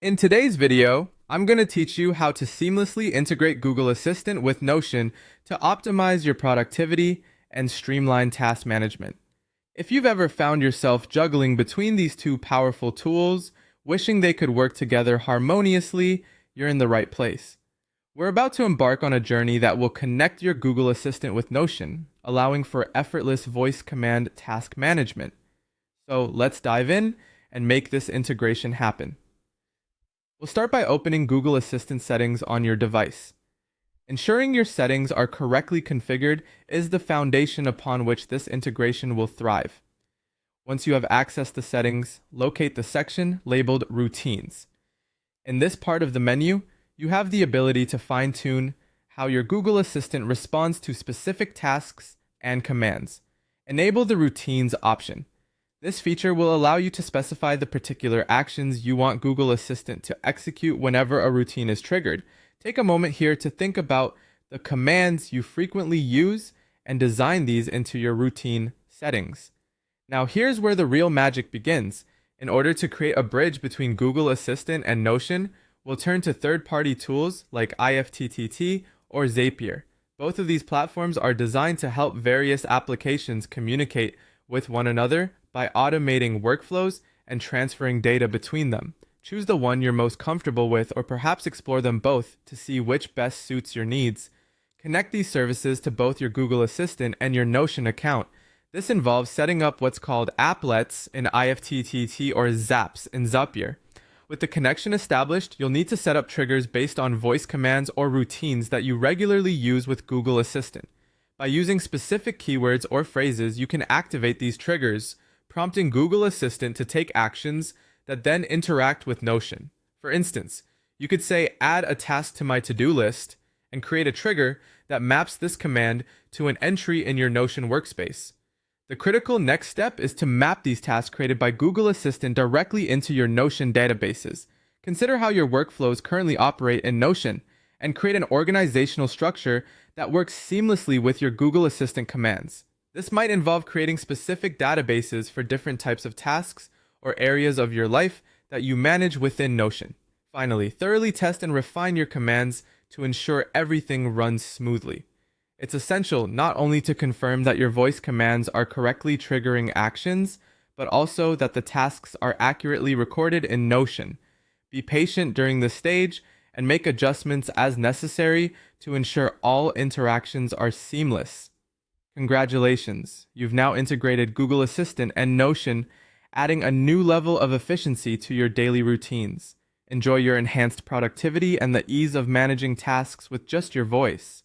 In today's video, I'm going to teach you how to seamlessly integrate Google Assistant with Notion to optimize your productivity and streamline task management. If you've ever found yourself juggling between these two powerful tools, wishing they could work together harmoniously, you're in the right place. We're about to embark on a journey that will connect your Google Assistant with Notion, allowing for effortless voice command task management. So let's dive in and make this integration happen. We'll start by opening Google Assistant settings on your device. Ensuring your settings are correctly configured is the foundation upon which this integration will thrive. Once you have accessed the settings, locate the section labeled Routines. In this part of the menu, you have the ability to fine-tune how your Google Assistant responds to specific tasks and commands. Enable the Routines option. This feature will allow you to specify the particular actions you want Google Assistant to execute whenever a routine is triggered. Take a moment here to think about the commands you frequently use and design these into your routine settings. Now here's where the real magic begins. In order to create a bridge between Google Assistant and Notion, we'll turn to third-party tools like IFTTT or Zapier. Both of these platforms are designed to help various applications communicate with one another by automating workflows and transferring data between them. Choose the one you're most comfortable with, or perhaps explore them both to see which best suits your needs. Connect these services to both your Google Assistant and your Notion account. This involves setting up what's called applets in IFTTT or zaps in Zapier. With the connection established, you'll need to set up triggers based on voice commands or routines that you regularly use with Google Assistant. By using specific keywords or phrases, you can activate these triggers, prompting Google Assistant to take actions that then interact with Notion. For instance, you could say, add a task to my to-do list, and create a trigger that maps this command to an entry in your Notion workspace. The critical next step is to map these tasks created by Google Assistant directly into your Notion databases. Consider how your workflows currently operate in Notion, and create an organizational structure that works seamlessly with your Google Assistant commands. This might involve creating specific databases for different types of tasks or areas of your life that you manage within Notion. Finally, thoroughly test and refine your commands to ensure everything runs smoothly. It's essential not only to confirm that your voice commands are correctly triggering actions, but also that the tasks are accurately recorded in Notion. Be patient during this stage and make adjustments as necessary to ensure all interactions are seamless. Congratulations, you've now integrated Google Assistant and Notion, adding a new level of efficiency to your daily routines. Enjoy your enhanced productivity and the ease of managing tasks with just your voice.